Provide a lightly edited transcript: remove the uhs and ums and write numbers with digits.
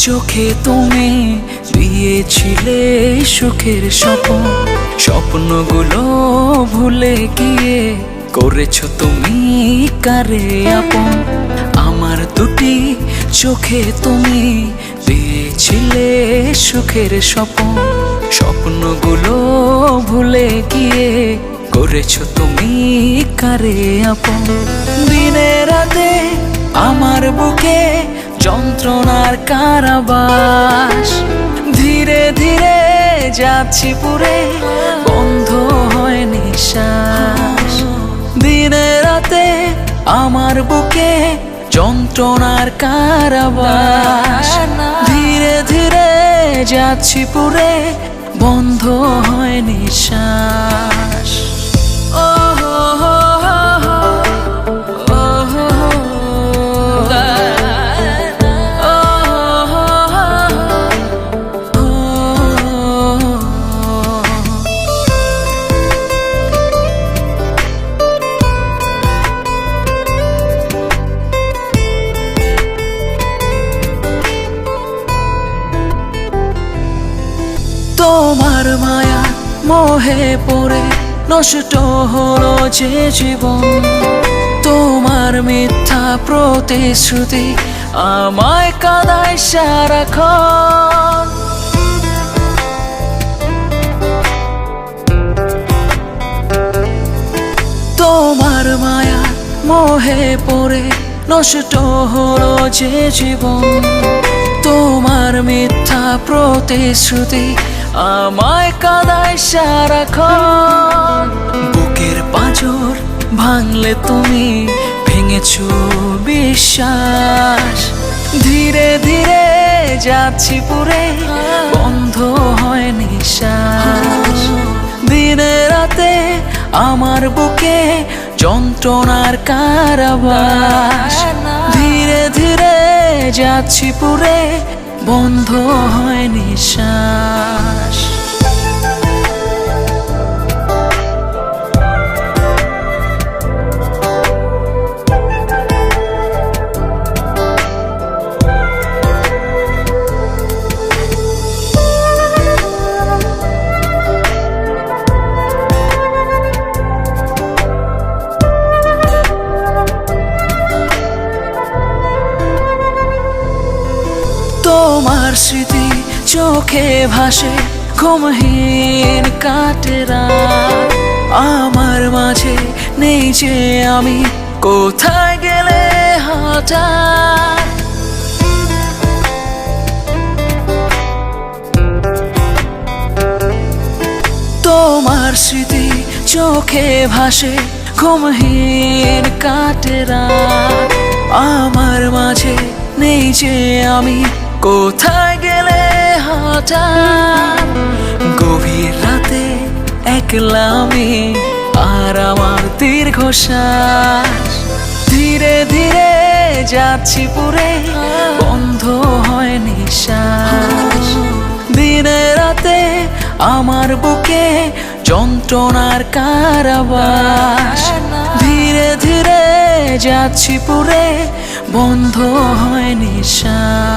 চোখে তুমি দিয়েছিলে সুখের স্বপ্ন, স্বপ্নগুলো ভুলে গিয়ে করেছো তুমি কারে আপন। আমার দুটি চোখে তুমি দিয়েছিলে সুখের স্বপ্ন, স্বপ্নগুলো ভুলে গিয়ে করেছো তুমি কারে আপন। দিনে রাতে আমার বুকে যন্ত্রণার কারাবাস, ধীরে ধীরে যাচ্ছি পুরে, বন্ধ হয় নিঃশ্বাস। দিনে রাতে আমার বুকে যন্ত্রণার কারাবাস, ধীরে ধীরে যাচ্ছি পুরে, বন্ধ হয় নিঃশ্বাস। তোমার মায়া মোহে পড়ে নষ্ট হলো যে জীবন, তোমার মিথ্যা প্রতিশ্রুতি আমায় কাঁদায় সারাক্ষণ। তোমার মায়া মোহে পড়ে নষ্ট হলো যে জীবন, তোমার মিথ্যা প্রতিশ্রুতি আমায় কাঁদায় সারাক্ষণ। বুকের পাঁজর ভাঙলে তুমি ভেঙেছো বিশ্বাস, ধীরে ধীরে যাচ্ছি পুরে, বন্ধ হয় নিঃশ্বাস। দিনে রাতে আমার বুকে যন্ত্রণার কারাবাস, ধীরে ধীরে যাচ্ছি পুরে, বন্ধ হয় নিঃশ্বাস। তোমার স্মৃতি চোখে ভাসে, ঘুমহীন কাটে রাত, আমার মাঝে নেই যে আমি, কোথায় গেলে হঠাৎ। তোমার স্মৃতি চোখে ভাসে, ঘুমহীন কাটে রাত, আমার মাঝে নেই যে আমি, কোথায় গেলে হঠাৎ। গভীর রাতে একলা আমি আর আমার দীর্ঘশ্বাস, ধীরে ধীরে যাচ্ছি পুরে, বন্ধ হয় নিঃশ্বাস। দিনে রাতে আমার বুকে যন্ত্রণার কারাবাস, ধীরে ধীরে যাচ্ছি পুরে, বন্ধ হয় নিঃশ্বাস।